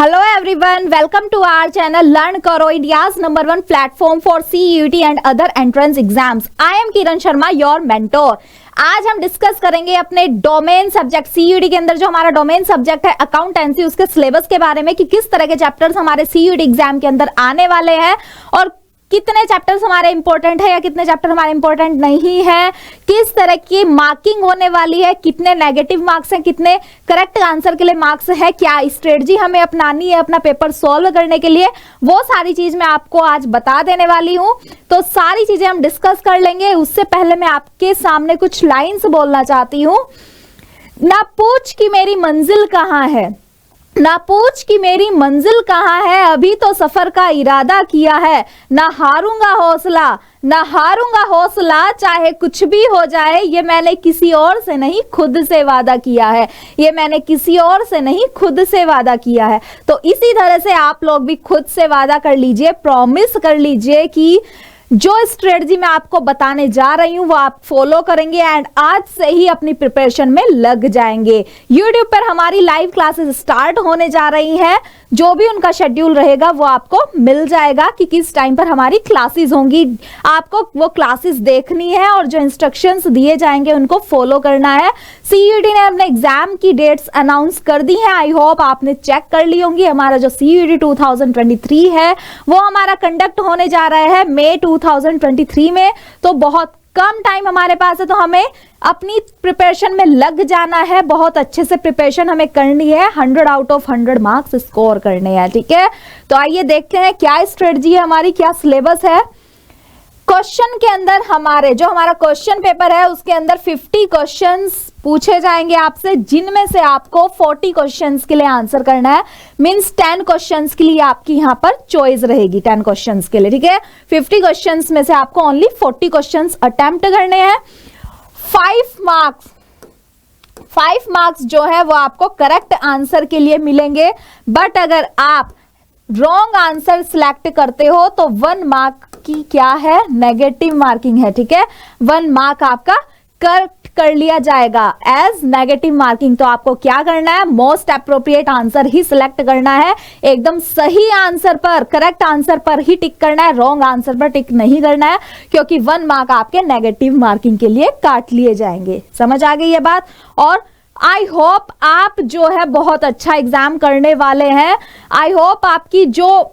Hello everyone, welcome to our channel Learn Karo, India's #1 platform for CUET and other entrance exams. I am Kiran Sharma, your mentor. आज हम discuss करेंगे अपने domain subject CUT के अंदर जो हमारा domain subject है accountancy, उसके सिलेबस के बारे में कि किस तरह के चैप्टर्स हमारे सीयूटी एग्जाम के अंदर आने वाले हैं और कितने चैप्टर्स हमारे इंपॉर्टेंट है या कितने चैप्टर हमारे इंपॉर्टेंट नहीं है, किस तरह की मार्किंग होने वाली है, कितने नेगेटिव मार्क्स हैं, कितने करेक्ट आंसर के लिए मार्क्स है, क्या स्ट्रेटजी हमें अपनानी है अपना पेपर सॉल्व करने के लिए, वो सारी चीज मैं आपको आज बता देने वाली हूं। तो सारी चीजें हम डिस्कस कर लेंगे। उससे पहले मैं आपके सामने कुछ लाइन्स बोलना चाहती हूं। ना पूछ कि मेरी मंजिल कहां है, ना पूछ कि मेरी मंजिल कहां है, अभी तो सफर का इरादा किया है, ना हारूंगा हौसला, ना हारूंगा हौसला, चाहे कुछ भी हो जाए, ये मैंने किसी और से नहीं खुद से वादा किया है, ये मैंने किसी और से नहीं खुद से वादा किया है। तो इसी तरह से आप लोग भी खुद से वादा कर लीजिए, प्रॉमिस कर लीजिए कि जो स्ट्रेटजी मैं आपको बताने जा रही हूं वो आप फॉलो करेंगे एंड आज से ही अपनी प्रिपरेशन में लग जाएंगे। YouTube पर हमारी लाइव क्लासेस स्टार्ट होने जा रही हैं, जो भी उनका शेड्यूल रहेगा वो आपको मिल जाएगा कि किस टाइम पर हमारी क्लासेस होंगी। आपको वो क्लासेस देखनी है और जो इंस्ट्रक्शंस दिए जाएंगे उनको फॉलो करना है। सीयूटी ने अपने एग्जाम की डेट्स अनाउंस कर दी हैं, आई होप आपने चेक कर ली होंगी। हमारा जो सीयूटी 2023 है वो हमारा कंडक्ट होने जा रहा है मई 2023 में। तो बहुत कम टाइम हमारे पास है, तो हमें अपनी प्रिपरेशन में लग जाना है, बहुत अच्छे से प्रिपरेशन हमें करनी है, 100 आउट ऑफ 100 मार्क्स स्कोर करने हैं। ठीक है, तो आइए देखते हैं क्या स्ट्रेटजी है हमारी, क्या सिलेबस है। क्वेश्चन के अंदर हमारे जो हमारा क्वेश्चन पेपर है उसके अंदर 50 क्वेश्चंस पूछे जाएंगे आपसे, जिनमें से आपको 40 क्वेश्चंस के लिए आंसर करना है। मींस 10 क्वेश्चंस के लिए आपकी यहां पर चॉइस रहेगी, 10 क्वेश्चंस के लिए। ठीक है, 50 क्वेश्चंस में से आपको ओनली 40 क्वेश्चंस अटेम्प्ट करने हैं। 5 मार्क्स जो है वो आपको करेक्ट आंसर के लिए मिलेंगे, बट अगर आप रॉन्ग आंसर सिलेक्ट करते हो तो 1 मार्क की क्या है, नेगेटिव मार्किंग है। ठीक है, 1 मार्क आपका कट कर लिया जाएगा एज नेगेटिव मार्किंग। तो आपको क्या करना है, मोस्ट अप्रोप्रिएट आंसर ही सिलेक्ट करना है, एकदम सही आंसर पर, करेक्ट आंसर पर ही टिक करना है, रॉन्ग आंसर पर टिक नहीं करना है, क्योंकि 1 मार्क आपके नेगेटिव मार्किंग के लिए काट लिए जाएंगे। समझ आ गई ये बात। और आई होप आप जो है बहुत अच्छा एग्जाम करने वाले हैं। आई होप आपकी जो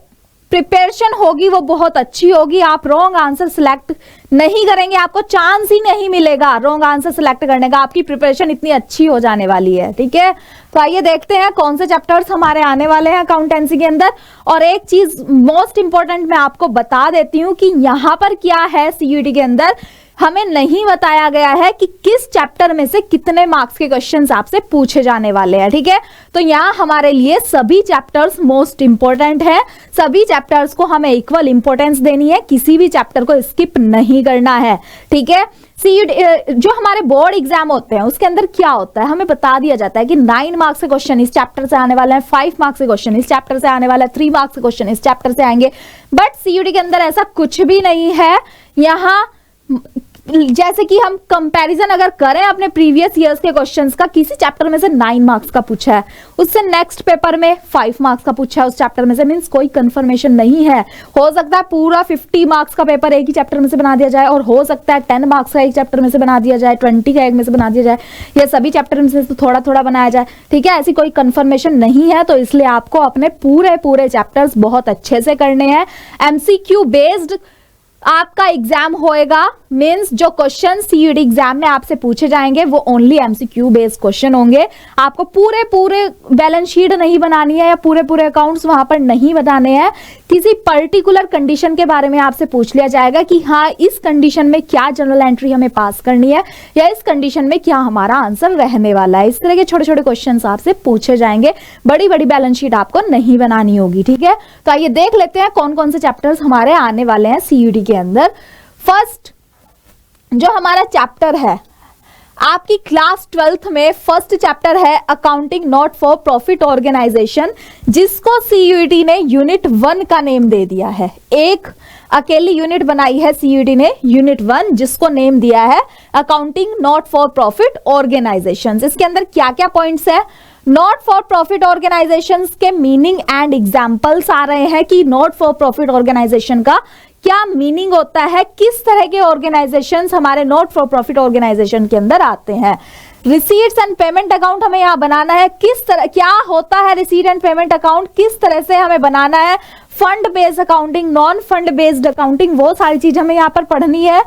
प्रिपरेशन होगी वो बहुत अच्छी होगी। आप रॉन्ग आंसर सिलेक्ट नहीं करेंगे, आपको चांस ही नहीं मिलेगा रॉन्ग आंसर सिलेक्ट करने का, आपकी प्रिपरेशन इतनी अच्छी हो जाने वाली है। ठीक है, तो आइए देखते हैं कौन से चैप्टर्स हमारे आने वाले हैं अकाउंटेंसी के अंदर। और एक चीज मोस्ट इंपॉर्टेंट मैं आपको बता देती हूं कि यहां पर क्या है, सीयूटी के अंदर हमें नहीं बताया गया है कि किस चैप्टर में से कितने मार्क्स के क्वेश्चंस आपसे पूछे जाने वाले हैं। ठीक है, तो यहाँ हमारे लिए सभी चैप्टर्स मोस्ट इंपॉर्टेंट है, सभी चैप्टर्स को हमें इक्वल इंपॉर्टेंस देनी है, किसी भी चैप्टर को स्किप नहीं करना है। ठीक है, जो हमारे बोर्ड एग्जाम होते हैं उसके अंदर क्या होता है, हमें बता दिया जाता है कि 9 मार्क्स के क्वेश्चन इस चैप्टर से आने वाले हैं, 5 मार्क्स के क्वेश्चन इस चैप्टर से आने वाला है, 3 मार्क्स के क्वेश्चन इस चैप्टर से आएंगे। बट सीयूटी के अंदर ऐसा कुछ भी नहीं है। यहाँ जैसे कि हम कंपैरिजन अगर करें अपने प्रीवियस ईयर्स के क्वेश्चंस का, किसी चैप्टर में से 9 मार्क्स का पूछा है, उससे नेक्स्ट पेपर में 5 मार्क्स का पूछा है उस चैप्टर में से, मींस कोई कंफर्मेशन नहीं है। हो सकता है पूरा 50 मार्क्स का पेपर एक ही चैप्टर में से बना दिया जाए, और हो सकता है 10 मार्क्स का एक चैप्टर में से बना दिया जाए, 20 का एक में से बना दिया जाए, या सभी चैप्टर में से तो थोड़ा थोड़ा बनाया जाए। ठीक है, ऐसी कोई कंफर्मेशन नहीं है, तो इसलिए आपको अपने पूरे चैप्टर्स बहुत अच्छे से करने हैं। MCQ बेस्ड आपका एग्जाम होएगा, मींस जो क्वेश्चन सीयूटी एग्जाम में आपसे पूछे जाएंगे वो ओनली MCQ बेस्ड क्वेश्चन होंगे। आपको पूरे बैलेंस शीट नहीं बनानी है या पूरे अकाउंट्स वहां पर नहीं बताने हैं। किसी पर्टिकुलर कंडीशन के बारे में आपसे पूछ लिया जाएगा कि हाँ इस कंडीशन में क्या जनरल एंट्री हमें पास करनी है, या इस कंडीशन में क्या हमारा आंसर रहने वाला है। इस तरह के छोटे छोटे क्वेश्चन आपसे पूछे जाएंगे, बड़ी बैलेंस शीट आपको नहीं बनानी होगी। ठीक है, तो आइए देख लेते हैं कौन कौन से चैप्टर्स हमारे आने वाले हैं सीयूटी के अंदर। फर्स्ट जो हमारा चैप्टर है आपकी क्लास 12th में, फर्स्ट चैप्टर है accounting not for profit organisation, जिसको सीयूटी ने यूनिट 1 का नेम दे दिया है। एक अकेली यूनिट बनाई है सीयूटी ने, यूनिट 1, जिसको नेम दिया है accounting not for profit organisation. इसके अंदर क्या क्या पॉइंट्स है, नॉट फॉर प्रॉफिट ऑर्गेनाइजेशंस के मीनिंग एंड एग्जांपल्स आ रहे हैं कि नॉट फॉर प्रॉफिट ऑर्गेनाइजेशन का क्या मीनिंग होता है, किस तरह के ऑर्गेनाइजेशंस हमारे नॉट फॉर प्रॉफिट ऑर्गेनाइजेशन के अंदर आते हैं। रिसीट्स एंड पेमेंट अकाउंट हमें यहाँ बनाना है, किस तरह क्या होता है रिसीट एंड पेमेंट अकाउंट, किस तरह से हमें बनाना है, fund based accounting, non fund based accounting, वो सारी चीज हमें यहाँ पर पढ़नी है।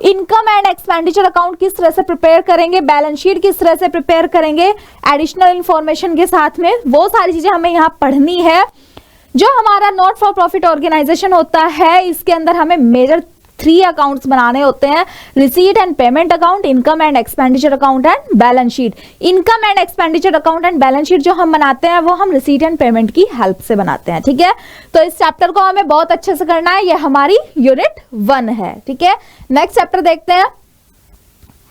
इनकम एंड एक्सपेंडिचर अकाउंट किस तरह से प्रिपेयर करेंगे, बैलेंस शीट किस तरह से प्रिपेयर करेंगे एडिशनल इंफॉर्मेशन के साथ में, वो सारी चीजें हमें यहाँ पढ़नी है। जो हमारा नॉट फॉर प्रॉफिट ऑर्गेनाइजेशन होता है इसके अंदर हमें मेजर 3 अकाउंट्स बनाने होते हैं, receipt and payment account, income and expenditure account and balance sheet. Income and expenditure account and balance sheet जो हम बनाते हैं वो हम रिसीट एंड पेमेंट की हेल्प से बनाते हैं, ठीक है। तो इस चैप्टर को हमें बहुत अच्छे से करना है, ये हमारी यूनिट 1 है, ठीक है। नेक्स्ट चैप्टर देखते हैं,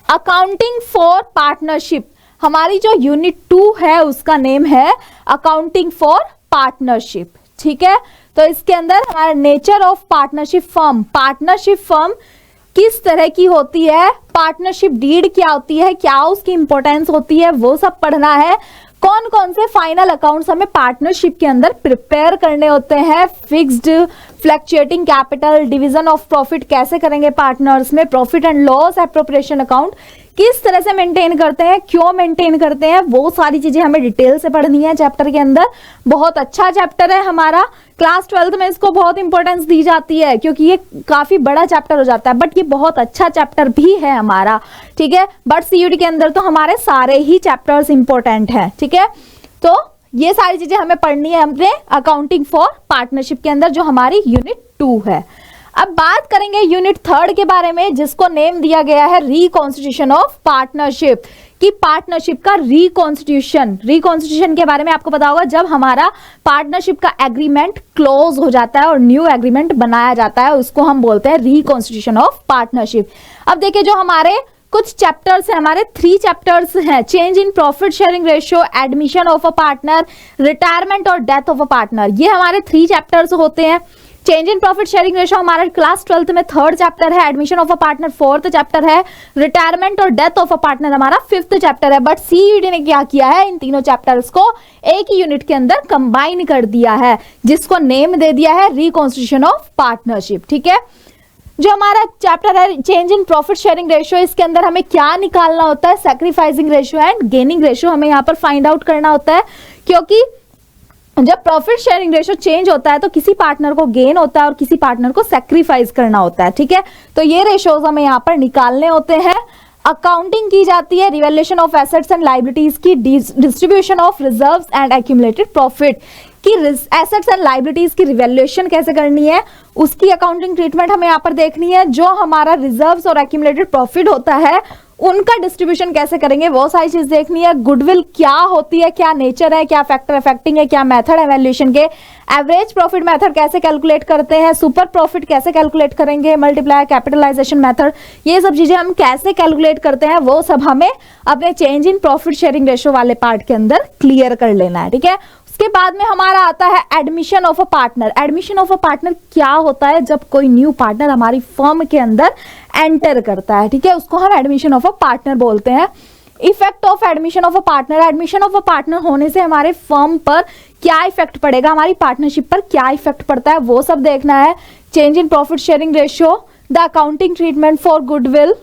अकाउंटिंग फॉर पार्टनरशिप। हमारी जो यूनिट 2 है उसका नेम है अकाउंटिंग फॉर पार्टनरशिप, ठीक है। तो इसके अंदर हमारा nature of partnership firm, partnership firm किस तरह की होती है, पार्टनरशिप डीड क्या होती है, क्या उसकी इंपॉर्टेंस होती है, वो सब पढ़ना है। कौन कौन से फाइनल अकाउंट्स हमें पार्टनरशिप के अंदर प्रिपेयर करने होते हैं, fixed, fluctuating capital, division of profit कैसे करेंगे पार्टनर्स में, profit and loss appropriation account किस तरह से मेंटेन करते हैं, क्यों मेंटेन करते हैं, वो सारी चीजें हमें डिटेल से पढ़नी है चैप्टर के अंदर। बहुत अच्छा चैप्टर है हमारा, क्लास 12th में इसको बहुत इंपॉर्टेंस दी जाती है क्योंकि ये काफी बड़ा चैप्टर हो जाता है, बट ये बहुत अच्छा चैप्टर भी है हमारा, ठीक है। बट सीयूटी के अंदर तो हमारे सारे ही चैप्टर्स इंपॉर्टेंट हैं, ठीक है। तो ये सारी चीजें हमें पढ़नी है अपने अकाउंटिंग फॉर पार्टनरशिप के अंदर जो हमारी यूनिट 2 है। अब बात करेंगे यूनिट 3 के बारे में जिसको नेम दिया गया है रिकॉन्स्टिट्यूशन ऑफ पार्टनरशिप, कि पार्टनरशिप का रिकॉन्स्टिट्यूशन के बारे में आपको पता होगा जब हमारा पार्टनरशिप का एग्रीमेंट क्लोज हो जाता है और न्यू एग्रीमेंट बनाया जाता है उसको हम बोलते हैं रिकॉन्स्टिट्यूशन ऑफ पार्टनरशिप। अब देखिए जो हमारे कुछ चैप्टर्स हैं, हमारे 3 चैप्टर्स हैं, change in profit sharing ratio, admission of a partner, retirement और डेथ ऑफ अ पार्टनर, ये हमारे 3 चैप्टर्स होते हैं। Change in profit sharing ratio हमारा क्लास 12th में 3rd चैप्टर है, admission of a partner 4th chapter है, रिटायरमेंट और डेथ ऑफ अ पार्टनर हमारा 5th चैप्टर है। बट सीईडी ने क्या किया है, इन तीनों चैप्टर्स को एक ही यूनिट के अंदर कंबाइन कर दिया है जिसको नेम दे दिया है रिकॉन्स्टिट्यूशन ऑफ पार्टनरशिप, ठीक है। जो हमारा चैप्टर है change in profit sharing ratio, इसके अंदर हमें क्या निकालना होता है, sacrificing ratio and gaining ratio हमें यहाँ पर फाइंड आउट करना होता है, क्योंकि जब प्रॉफिट शेयरिंग रेशियो चेंज होता है तो किसी पार्टनर को गेन होता है और किसी पार्टनर को सैक्रिफाइस करना होता है, ठीक है। तो ये रेशियोज हमें यहाँ पर निकालने होते हैं। अकाउंटिंग की जाती है revaluation of assets and liabilities की, distribution of reserves and accumulated profit की, एसेट्स एंड लायबिलिटीज की रिवैल्यूएशन कैसे करनी है उसकी अकाउंटिंग ट्रीटमेंट हमें यहाँ पर देखनी है। जो हमारा रिजर्व्स और एक्यूमुलेटेड प्रॉफिट होता है उनका डिस्ट्रीब्यूशन कैसे करेंगे वो सारी चीज देखनी है। गुडविल क्या होती है, क्या नेचर है, क्या फैक्टर अफेक्टिंग है, क्या मेथड है वैल्यूएशन के, एवरेज प्रॉफिट मेथड कैसे कैलकुलेट करते हैं, सुपर प्रॉफिट कैसे कैलकुलेट करेंगे, मल्टीप्लाई कैपिटलाइजेशन मेथड, ये सब चीजें हम कैसे कैलकुलेट करते हैं वो सब हमें अपने change in profit sharing ratio वाले पार्ट के अंदर क्लियर कर लेना है, ठीक है। उसके बाद में हमारा आता है admission of a partner. Admission of a partner क्या होता है, जब कोई न्यू पार्टनर हमारी फर्म के अंदर एंटर करता है, ठीक है, उसको हम एडमिशन ऑफ अ पार्टनर बोलते हैं। Effect of admission of a partner, admission of a partner होने से हमारे फर्म पर क्या इफेक्ट पड़ेगा, हमारी पार्टनरशिप पर क्या इफेक्ट पड़ता है वो सब देखना है। Change in profit sharing ratio, the accounting treatment for goodwill,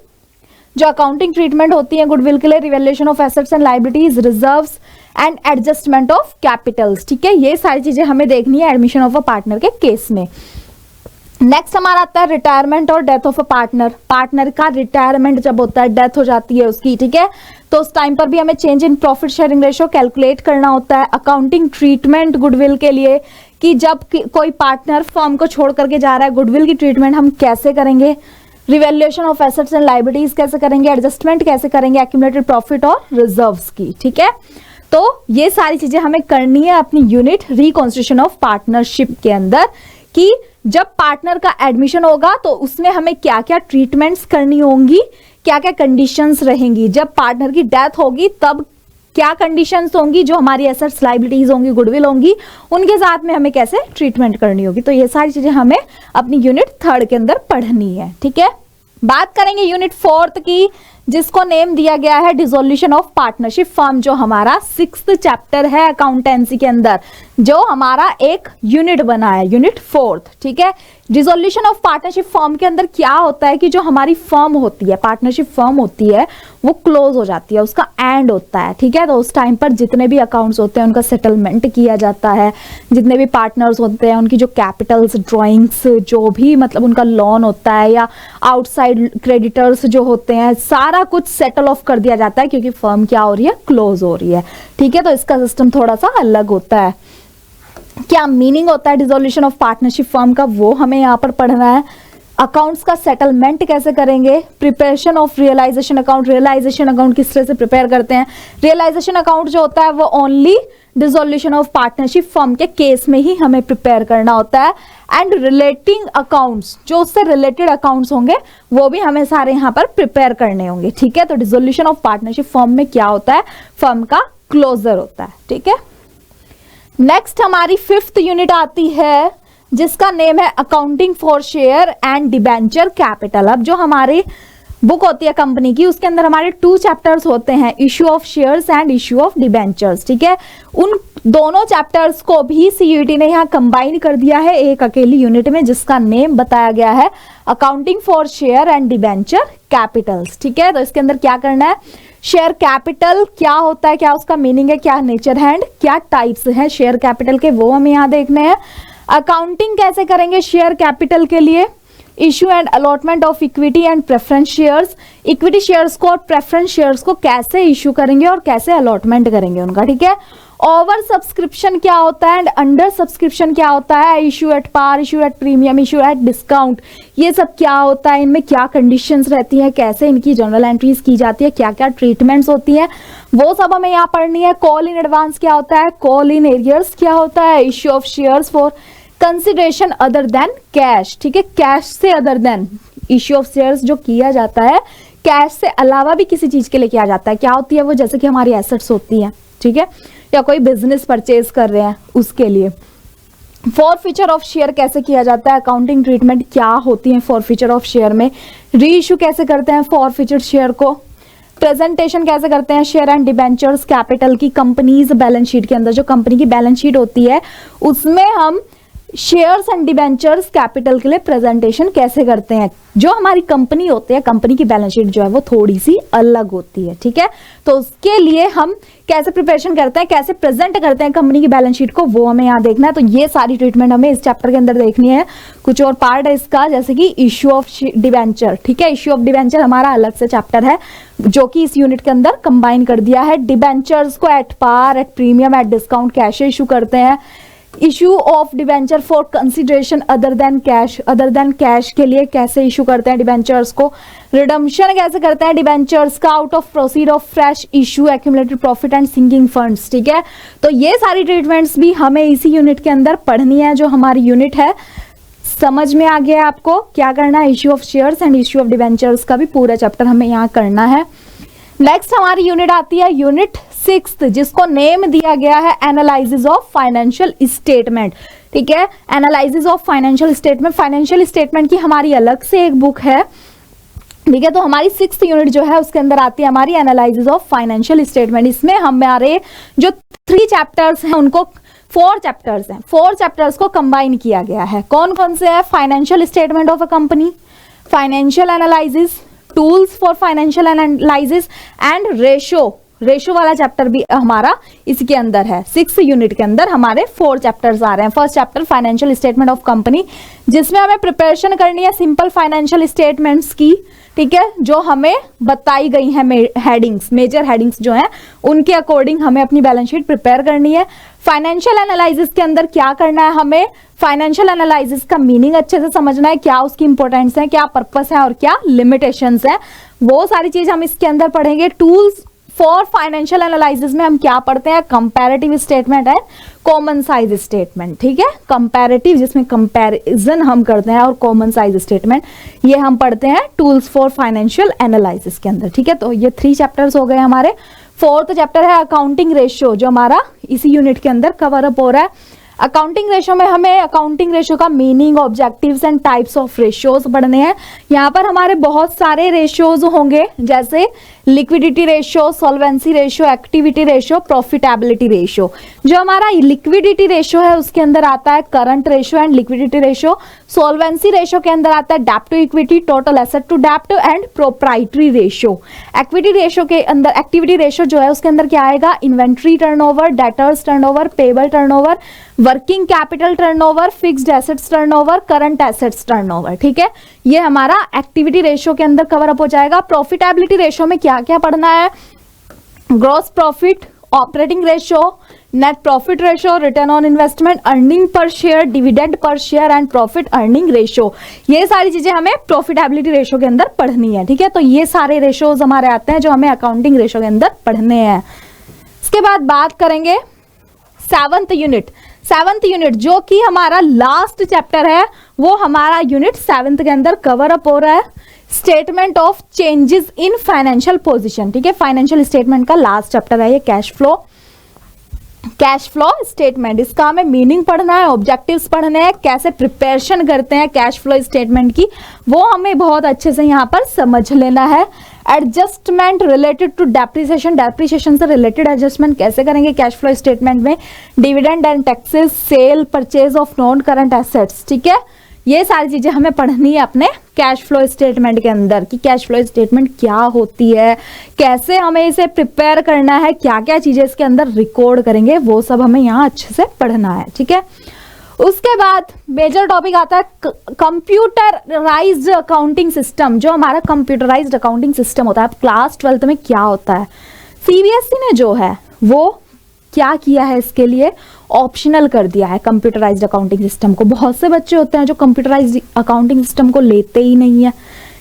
जो अकाउंटिंग ट्रीटमेंट होती है गुडविल के लिए, revaluation of assets and liabilities, reserves and adjustment of Capitals, ठीक है। ये सारी चीजें हमें देखनी है एडमिशन ऑफ अ पार्टनर के केस में। नेक्स्ट हमारा आता है रिटायरमेंट और death of a partner. Partner का रिटायरमेंट जब होता है, डेथ हो जाती है उसकी, ठीक है, तो उस टाइम पर भी हमें change in profit sharing ratio calculate करना होता है। अकाउंटिंग ट्रीटमेंट गुडविल के लिए, कि जब कोई पार्टनर फर्म को छोड़ करके जा रहा है, गुडविल की ट्रीटमेंट हम कैसे करेंगे, revaluation of assets and liabilities कैसे करेंगे, एडजस्टमेंट कैसे करेंगे, एक्यूमुलेटेड प्रॉफिट और रिजर्व्स की, ठीक है। तो ये सारी चीजें हमें करनी है अपनी यूनिट रिकॉन्स्टिट्यूशन ऑफ पार्टनरशिप के अंदर, कि जब पार्टनर का एडमिशन होगा तो उसमें हमें क्या क्या ट्रीटमेंट्स करनी होंगी, क्या क्या कंडीशंस रहेंगी, जब पार्टनर की डेथ होगी तब क्या कंडीशंस होंगी, जो हमारी एसेट्स लायबिलिटीज होंगी, गुडविल होंगी, उनके साथ में हमें कैसे ट्रीटमेंट करनी होगी। तो ये सारी चीजें हमें अपनी यूनिट 3rd के अंदर पढ़नी है, ठीक है। बात करेंगे यूनिट 4th की, जिसको नेम दिया गया है डिसोल्यूशन ऑफ पार्टनरशिप फर्म, जो हमारा 6th चैप्टर है अकाउंटेंसी के अंदर, जो हमारा एक यूनिट बना है, यूनिट 4th। ठीक है, डिसोल्यूशन ऑफ पार्टनरशिप फर्म के अंदर क्या होता है कि जो हमारी फर्म होती है, पार्टनरशिप फर्म होती है, वो क्लोज हो जाती है, उसका एंड होता है। ठीक है, तो उस टाइम पर जितने भी अकाउंट्स होते हैं उनका सेटलमेंट किया जाता है, जितने भी पार्टनर्स होते हैं उनकी जो कैपिटल्स, ड्रॉइंग्स, जो भी मतलब उनका लोन होता है या आउटसाइड क्रेडिटर्स जो होते हैं, सारा कुछ सेटल ऑफ कर दिया जाता है, क्योंकि फर्म क्या हो रही है, क्लोज हो रही है। ठीक है, तो इसका सिस्टम थोड़ा सा अलग होता है। क्या मीनिंग होता है डिसोल्यूशन ऑफ पार्टनरशिप फर्म का, वो हमें यहाँ पर पढ़ना है। अकाउंट्स का सेटलमेंट कैसे करेंगे, preparation of realisation account, realisation account किस तरह से प्रिपेयर करते हैं। रियलाइजेशन अकाउंट जो होता है वो only dissolution of partnership firm के केस में ही हमें प्रिपेयर करना होता है। एंड रिलेटिंग अकाउंट्स, जो उससे रिलेटेड अकाउंट्स होंगे वो भी हमें सारे यहाँ पर प्रिपेयर करने होंगे। ठीक है, तो डिसोल्यूशन ऑफ पार्टनरशिप फर्म में क्या होता है, फर्म का क्लोजर होता है। ठीक है, नेक्स्ट हमारी 5th यूनिट आती है जिसका नेम है accounting for share and debenture capital. अब जो हमारी बुक होती है कंपनी की, उसके अंदर हमारे 2 चैप्टर्स होते हैं, issue of shares and issue of debentures. ठीक है, उन दोनों चैप्टर्स को भी सीयूईटी ने यहाँ कंबाइन कर दिया है एक अकेली यूनिट में, जिसका नेम बताया गया है accounting for share and debenture Capitals. ठीक है, तो इसके अंदर क्या करना है, शेयर कैपिटल क्या होता है, क्या उसका मीनिंग है, क्या नेचर है एंड क्या टाइप्स हैं शेयर कैपिटल के, वो हमें यहाँ देखने हैं। अकाउंटिंग कैसे करेंगे शेयर कैपिटल के लिए, issue and allotment of equity and preference shares, equity shares को और प्रेफरेंस शेयर्स को कैसे इश्यू करेंगे और कैसे अलॉटमेंट करेंगे उनका। ठीक है, ओवर सब्सक्रिप्शन क्या होता है एंड अंडर सब्सक्रिप्शन क्या होता है, issue at par, issue at premium, issue at discount, ये सब क्या होता है, इनमें क्या कंडीशंस रहती हैं, कैसे इनकी जर्नल एंट्रीज की जाती है, क्या क्या ट्रीटमेंट्स होती हैं, वो सब हमें यहाँ पढ़नी है। कॉल इन एडवांस क्या होता है, कॉल इन एरियर्स क्या होता है, issue of shares for consideration other than cash. ठीक है, कैश से other than, issue of shares जो किया जाता है कैश से अलावा भी किसी चीज के लिए किया जाता है, क्या होती है वो, जैसे कि हमारी एसेट्स होती हैं। ठीक है, या कोई बिजनेस परचेज कर रहे हैं उसके लिए। फॉरफीचर ऑफ शेयर कैसे किया जाता है, अकाउंटिंग ट्रीटमेंट क्या होती है फॉरफीचर ऑफ शेयर में, री इशू कैसे करते हैं फॉरफीचर शेयर को, प्रेजेंटेशन कैसे करते हैं शेयर एंड डिबेंचर्स कैपिटल की कंपनीज बैलेंस शीट के अंदर, जो कंपनी की बैलेंस शीट होती है उसमें हम शेयर्स एंड डिबेंचर्स कैपिटल के लिए प्रेजेंटेशन कैसे करते हैं। जो हमारी कंपनी होती है, कंपनी की बैलेंस शीट जो है वो थोड़ी सी अलग होती है। ठीक है, तो उसके लिए हम कैसे प्रिपरेशन करते हैं, कैसे प्रेजेंट करते हैं कंपनी की बैलेंस शीट को, वो हमें यहाँ देखना है। तो ये सारी ट्रीटमेंट हमें इस चैप्टर के अंदर देखनी है। कुछ और पार्ट है इसका, जैसे कि इश्यू ऑफ डिबेंचर। ठीक है, इश्यू ऑफ डिबेंचर हमारा अलग से चैप्टर है जो कि इस यूनिट के अंदर कंबाइन कर दिया है। डिबेंचर्स को at par, at premium, at discount कैसे इशू करते हैं, issue of debenture for consideration other than cash, other than cash के लिए कैसे इशू करते हैं डिबेंचर्स को, रिडम्पशन कैसे करते हैं डिबेंचर्स का out of proceed of fresh issue, accumulated profit and sinking funds. ठीक है, तो ये सारी ट्रीटमेंट्स भी हमें इसी यूनिट के अंदर पढ़नी है, जो हमारी यूनिट है। समझ में आ गया आपको क्या करना है, issue of shares and issue of debentures का भी पूरा चैप्टर हमें यहाँ करना है। नेक्स्ट हमारी यूनिट आती है यूनिट 6, जिसको नेम दिया गया है एनालिसिस ऑफ फाइनेंशियल स्टेटमेंट। ठीक है, analysis of financial statement, financial statement की हमारी अलग से एक बुक है। ठीक है, तो हमारी 6th यूनिट जो है उसके अंदर आती है हमारी एनालिसिस ऑफ फाइनेंशियल स्टेटमेंट। इसमें हमारे जो 3 चैप्टर्स हैं उनको 4 चैप्टर्स हैं, 4 चैप्टर्स को कंबाइन किया गया है। कौन कौन से हैं, financial statement of a company, financial analysis, tools for financial analysis and ratio वाला चैप्टर भी हमारा इसके अंदर है। 6th यूनिट के अंदर हमारे 4 चैप्टर्स आ रहे हैं। First chapter financial statement of company, जिसमें हमें प्रिपरेशन करनी है सिंपल फाइनेंशियल स्टेटमेंट्स की। ठीक है, जो हमें बताई गई है हेडिंग्स, मेजर हेडिंग्स जो हैं उनके अकॉर्डिंग हमें अपनी बैलेंस शीट प्रिपेयर करनी है। फाइनेंशियल एनालिसिस के अंदर क्या करना है, हमें फाइनेंशियल एनालिसिस का मीनिंग अच्छे से समझना है, क्या उसकी इंपॉर्टेंस है, क्या पर्पस है और क्या लिमिटेशंस है, वो सारी चीज हम इसके अंदर पढ़ेंगे। टूल्स फॉर फाइनेंशियल एनालिसिस में हम क्या पढ़ते हैं, कंपैरेटिव स्टेटमेंट है, कॉमन साइज स्टेटमेंट। ठीक है, कंपैरेटिव जिसमें कंपैरिजन हम करते हैं और कॉमन साइज स्टेटमेंट ये हम पढ़ते हैं टूल्स फॉर फाइनेंशियल एनालिसिस के अंदर। ठीक है, तो ये 3 चैप्टर्स हो गए हमारे। 4th चैप्टर है अकाउंटिंग रेशियो, जो हमारा इसी यूनिट के अंदर कवर अप हो रहा है। अकाउंटिंग रेशो में हमें अकाउंटिंग रेशो का meaning, objectives and types of ratios पढ़ने हैं। यहाँ पर हमारे बहुत सारे रेशियोज होंगे, जैसे liquidity ratio, solvency ratio, activity ratio, profitability ratio. जो हमारा लिक्विडिटी रेशियो है उसके अंदर आता है current ratio and liquidity ratio. Solvency ratio के अंदर आता है डेब्ट to equity, total asset to डेब्ट and proprietary ratio. Activity ratio के अंदर, एक्टिविटी रेशियो जो है उसके अंदर क्या आएगा, inventory turnover, debtors turnover, payable turnover, working capital turnover, fixed assets turnover, current assets turnover. ठीक है, ये हमारा एक्टिविटी रेशियो के अंदर कवर अप हो जाएगा। प्रॉफिटेबिलिटी रेशियो में क्या क्या पढ़ना है, gross profit, operating ratio, net profit ratio, return on investment, earning per share, dividend per share and profit earning ratio. ये सारी चीजें हमें प्रॉफिटेबिलिटी रेशियो के अंदर पढ़नी है। ठीक है, तो ये सारे रेशियोज हमारे आते हैं जो हमें अकाउंटिंग रेशियो के अंदर पढ़ने हैं। इसके बाद बात करेंगे सेवंथ यूनिट। सेवंथ यूनिट जो कि हमारा लास्ट चैप्टर है, वो हमारा यूनिट 7th के अंदर कवर अप हो रहा है, statement of changes in financial position. ठीक है, फाइनेंशियल स्टेटमेंट का लास्ट चैप्टर है ये, कैश फ्लो स्टेटमेंट। इसका हमें मीनिंग पढ़ना है, ऑब्जेक्टिव्स पढ़ने हैं, कैसे प्रिपरेशन करते हैं कैश फ्लो स्टेटमेंट की, वो हमें बहुत अच्छे से यहाँ पर समझ लेना है। Adjustment related to depreciation, depreciation से रिलेटेड एडजस्टमेंट कैसे करेंगे कैश फ्लो स्टेटमेंट में, dividend and taxes, sale purchase of non current assets. ठीक है, ये सारी चीजें हमें पढ़नी है अपने कैश फ्लो स्टेटमेंट के अंदर कि कैश फ्लो स्टेटमेंट क्या होती है, कैसे हमें इसे प्रिपेयर करना है, क्या क्या चीजें इसके अंदर रिकॉर्ड करेंगे, वो सब हमें यहाँ अच्छे से पढ़ना है। ठीक है, उसके बाद मेजर टॉपिक आता है कंप्यूटराइज्ड अकाउंटिंग सिस्टम। जो हमारा कंप्यूटराइज्ड अकाउंटिंग सिस्टम होता है, क्लास 12th में क्या होता है, सीबीएसई ने जो है वो क्या किया है, इसके लिए ऑप्शनल कर दिया है कंप्यूटराइज्ड अकाउंटिंग सिस्टम को। बहुत से बच्चे होते हैं जो कंप्यूटराइज्ड अकाउंटिंग सिस्टम को लेते ही नहीं है।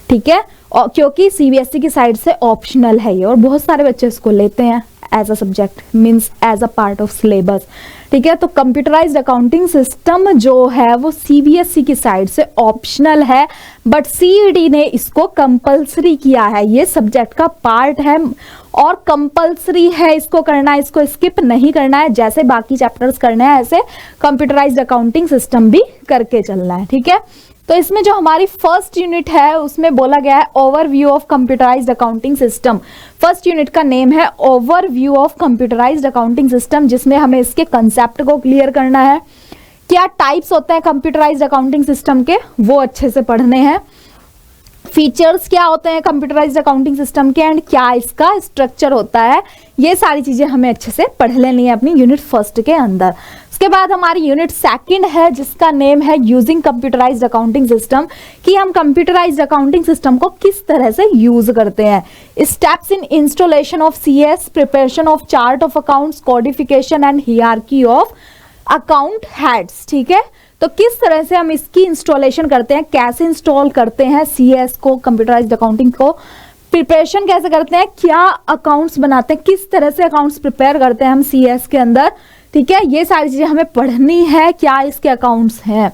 ठीक है, और क्योंकि सीबीएसई की साइड से ऑप्शनल है ये, और बहुत सारे बच्चे इसको लेते हैं as a subject, means as a part of syllabus. ठीक है, तो कंप्यूटराइज्ड अकाउंटिंग सिस्टम जो है वो सीबीएसई की साइड से ऑप्शनल है, बट सीईटी ने इसको कंपल्सरी किया है। ये सब्जेक्ट का पार्ट है और कंपल्सरी है इसको करना, इसको स्किप नहीं करना है। जैसे बाकी चैप्टर्स करने हैं ऐसे कंप्यूटराइज्ड अकाउंटिंग सिस्टम भी करके चलना है। ठीक है, तो इसमें जो हमारी फर्स्ट यूनिट है उसमें बोला गया है overview of computerised accounting system. First unit का नेम है overview of computerised accounting system, जिसमें हमें इसके कंसेप्ट को क्लियर करना है, क्या टाइप्स होते हैं कंप्यूटराइज्ड अकाउंटिंग सिस्टम के वो अच्छे से पढ़ने हैं, फीचर्स क्या होते हैं कंप्यूटराइज्ड अकाउंटिंग सिस्टम के एंड क्या इसका स्ट्रक्चर होता है, ये सारी चीजें हमें अच्छे से पढ़ लेनी है अपनी यूनिट फर्स्ट के अंदर। उसके बाद हमारी यूनिट सेकंड है जिसका नेम है यूजिंग कंप्यूटराइज्ड अकाउंटिंग सिस्टम, कि हम कंप्यूटराइज्ड अकाउंटिंग सिस्टम को किस तरह से यूज करते हैं। Steps in installation of CS, preparation of chart of accounts, codification and hierarchy of account heads. ठीक है, तो किस तरह से हम इसकी इंस्टॉलेशन करते हैं, कैसे इंस्टॉल करते हैं सीएस को, कंप्यूटराइज्ड अकाउंटिंग को, प्रिपरेशन कैसे करते हैं, क्या अकाउंट्स बनाते हैं, किस तरह से अकाउंट्स प्रिपेयर करते हैं हम सीएस के अंदर। ठीक है, ये सारी चीजें हमें पढ़नी है, क्या इसके अकाउंट्स हैं।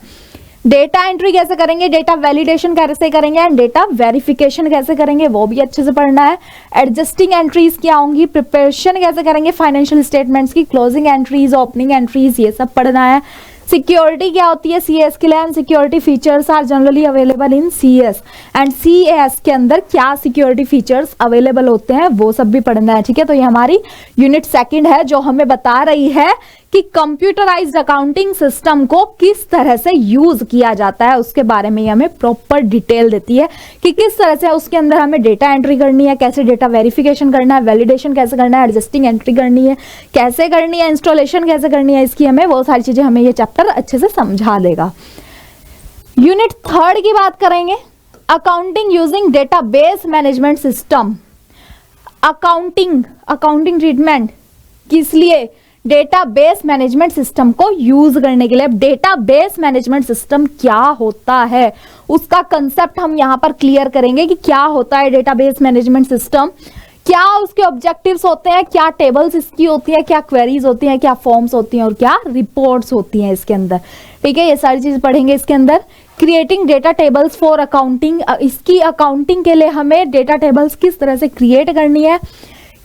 डेटा एंट्री कैसे करेंगे, डेटा वैलिडेशन कैसे करेंगे एंड डेटा वेरिफिकेशन कैसे करेंगे, वो भी अच्छे से पढ़ना है। एडजस्टिंग एंट्रीज क्या होंगी, प्रिपरेशन कैसे करेंगे फाइनेंशियल स्टेटमेंट्स की, क्लोजिंग एंट्रीज, ओपनिंग एंट्रीज, ये सब पढ़ना है। सिक्योरिटी क्या होती है सीएस के लिए, and security features are generally available in CS, and CS के अंदर क्या सिक्योरिटी फीचर्स अवेलेबल होते हैं वो सब भी पढ़ना है। ठीक है, तो ये हमारी यूनिट सेकंड है जो हमें बता रही है कि कंप्यूटराइज्ड अकाउंटिंग सिस्टम को किस तरह से यूज किया जाता है, उसके बारे में हमें प्रॉपर डिटेल देती है कि किस तरह से उसके अंदर हमें डेटा एंट्री करनी है, कैसे डेटा वेरिफिकेशन करना है, वैलिडेशन कैसे करना है, एडजस्टिंग एंट्री करनी है कैसे करनी है, इंस्टॉलेशन कैसे करनी है, इसकी हमें वो सारी चीजें हमें ये चैप्टर अच्छे से समझा देगा। यूनिट थर्ड की बात करेंगे, accounting using database management system. Accounting treatment किस लिए, डेटाबेस मैनेजमेंट सिस्टम को यूज करने के लिए। डेटाबेस मैनेजमेंट सिस्टम क्या होता है उसका कंसेप्ट हम यहां पर क्लियर करेंगे कि क्या होता है डेटाबेस मैनेजमेंट सिस्टम, क्या उसके ऑब्जेक्टिव्स होते हैं, क्या टेबल्स इसकी होती है, क्या क्वेरीज होती हैं, क्या फॉर्म्स होती हैं और क्या रिपोर्ट्स होती हैं इसके अंदर। ठीक है, ये सारी चीज पढ़ेंगे इसके अंदर। Creating data tables for accounting, इसकी अकाउंटिंग के लिए हमें डेटा टेबल्स किस तरह से क्रिएट करनी है,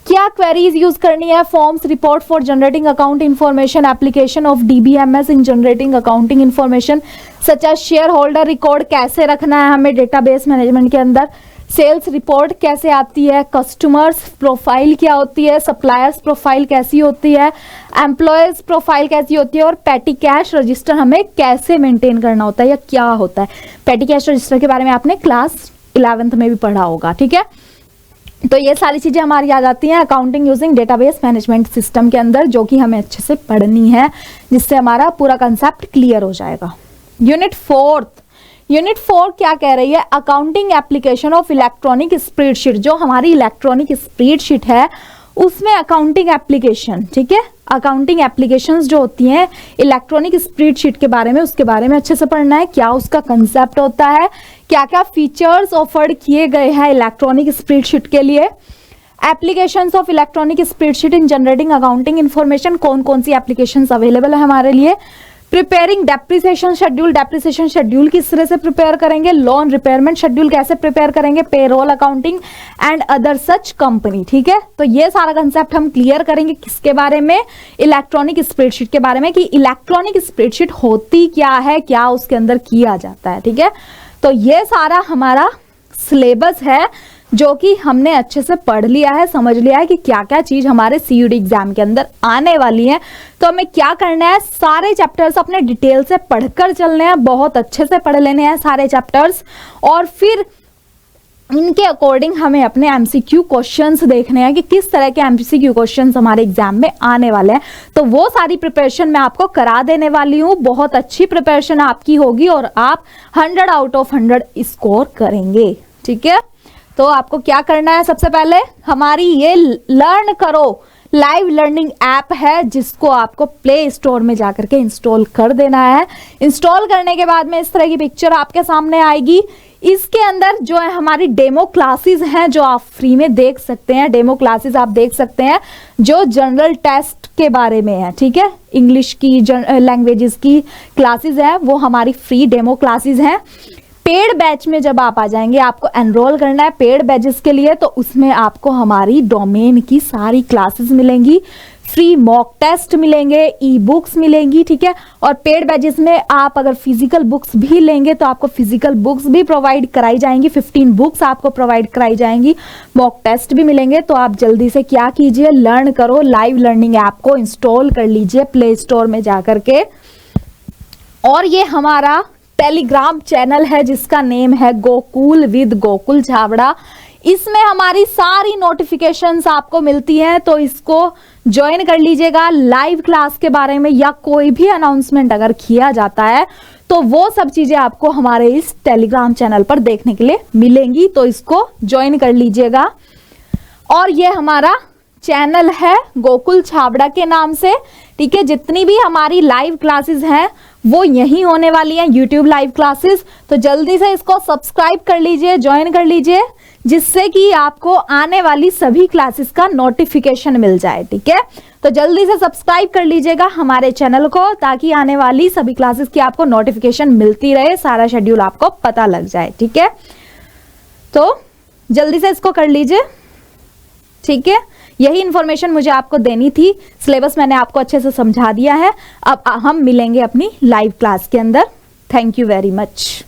क्या क्वेरीज यूज करनी है? Forms, report for generating account information, application of DBMS in generating accounting information such as share holder record कैसे रखना है हमें डेटाबेस मैनेजमेंट के अंदर, सेल्स रिपोर्ट कैसे आती है, कस्टमर्स प्रोफाइल क्या होती है, सप्लायर्स प्रोफाइल कैसी होती है, एम्प्लॉयज प्रोफाइल कैसी होती है, और पेटी कैश रजिस्टर हमें कैसे मेंटेन करना होता है या क्या होता है। पेटी कैश रजिस्टर के बारे में आपने क्लास 11th में भी पढ़ा होगा, ठीक है। तो ये सारी चीजें हमारी आ जाती हैं accounting using database management system के अंदर, जो कि हमें अच्छे से पढ़नी है, जिससे हमारा पूरा कंसेप्ट क्लियर हो जाएगा। यूनिट 4 क्या कह रही है? Accounting application of electronic spreadsheet. जो हमारी इलेक्ट्रॉनिक स्प्रेडशीट है उसमें अकाउंटिंग एप्लीकेशन, ठीक है, अकाउंटिंग एप्लीकेशंस जो होती हैं इलेक्ट्रॉनिक स्प्रेडशीट के बारे में, उसके बारे में अच्छे से पढ़ना है। क्या उसका कंसेप्ट होता है, क्या क्या फीचर्स ऑफर्ड किए गए हैं इलेक्ट्रॉनिक स्प्रेडशीट के लिए, applications of electronic spreadsheet in generating accounting information, कौन कौन सी एप्लीकेशंस अवेलेबल है हमारे लिए, preparing depreciation schedule, depreciation schedule किस तरह से प्रिपेयर करेंगे, लोन रिपेयरमेंट शेड्यूल कैसे प्रिपेयर करेंगे, payroll accounting and other such company, ठीक है। तो ये सारा कंसेप्ट हम क्लियर करेंगे किसके बारे में? इलेक्ट्रॉनिक स्प्रेडशीट के बारे में, कि इलेक्ट्रॉनिक स्प्रेडशीट होती क्या है, क्या उसके अंदर किया जाता है, ठीक है। तो ये सारा हमारा सिलेबस है जो कि हमने अच्छे से पढ़ लिया है, समझ लिया है कि क्या क्या चीज हमारे सीयूडी एग्जाम के अंदर आने वाली है। तो हमें क्या करना है, सारे चैप्टर्स अपने डिटेल से पढ़कर चलने हैं, बहुत अच्छे से पढ़ लेने हैं सारे चैप्टर्स, और फिर इनके अकॉर्डिंग हमें अपने एमसीक्यू क्वेश्चंस देखने हैं कि किस तरह के एमसीक्यू क्वेश्चंस हमारे एग्जाम में आने वाले हैं। तो वो सारी प्रिपरेशन मैं आपको करा देने वाली हूँ, बहुत अच्छी प्रिपरेशन आपकी होगी और आप 100 आउट ऑफ 100 स्कोर करेंगे, ठीक है। तो आपको क्या करना है, सबसे पहले हमारी ये लर्न करो लाइव लर्निंग ऐप है, जिसको आपको प्ले स्टोर में जाकर के इंस्टॉल कर देना है। इंस्टॉल करने के बाद में इस तरह की पिक्चर आपके सामने आएगी। इसके अंदर जो है हमारी डेमो क्लासेस हैं जो आप फ्री में देख सकते हैं। डेमो क्लासेस आप देख सकते हैं जो जनरल टेस्ट के बारे में है, ठीक है, इंग्लिश की लैंग्वेजेस की क्लासेस है, वो हमारी फ्री डेमो क्लासेस हैं। पेड बैच में जब आप आ जाएंगे, आपको एनरोल करना है पेड बैचेस के लिए, तो उसमें आपको हमारी डोमेन की सारी क्लासेस मिलेंगी, फ्री मॉक टेस्ट मिलेंगे, ई बुक्स मिलेंगी, ठीक है। और पेड बैचेस में आप अगर फिजिकल बुक्स भी लेंगे तो आपको फिजिकल बुक्स भी प्रोवाइड कराई जाएंगी, 15 बुक्स आपको प्रोवाइड कराई जाएंगी, मॉक टेस्ट भी मिलेंगे। तो आप जल्दी से क्या कीजिए, लर्न करो, लाइव लर्निंग ऐप को इंस्टॉल कर लीजिए प्ले स्टोर में जाकर के। और ये हमारा टेलीग्राम चैनल है जिसका नेम है गोकुल विद गोकुल छाबड़ा। इसमें हमारी सारी नोटिफिकेशंस आपको मिलती हैं, तो इसको ज्वाइन कर लीजिएगा। लाइव क्लास के बारे में या कोई भी अनाउंसमेंट अगर किया जाता है तो वो सब चीजें आपको हमारे इस टेलीग्राम चैनल पर देखने के लिए मिलेंगी, तो इसको ज्वाइन कर लीजिएगा। और ये हमारा चैनल है गोकुल छाबड़ा के नाम से, ठीक है। जितनी भी हमारी लाइव क्लासेस हैं वो यहीं होने वाली हैं, यूट्यूब लाइव क्लासेस। तो जल्दी से इसको सब्सक्राइब कर लीजिए, ज्वाइन कर लीजिए, जिससे कि आपको आने वाली सभी क्लासेस का नोटिफिकेशन मिल जाए, ठीक है। तो जल्दी से सब्सक्राइब कर लीजिएगा हमारे चैनल को, ताकि आने वाली सभी क्लासेस की आपको नोटिफिकेशन मिलती रहे, सारा शेड्यूल आपको पता लग जाए, ठीक है। तो जल्दी से इसको कर लीजिए, ठीक है। यही इंफॉर्मेशन मुझे आपको देनी थी, सिलेबस मैंने आपको अच्छे से समझा दिया है। अब हम मिलेंगे अपनी लाइव क्लास के अंदर। Thank you very much.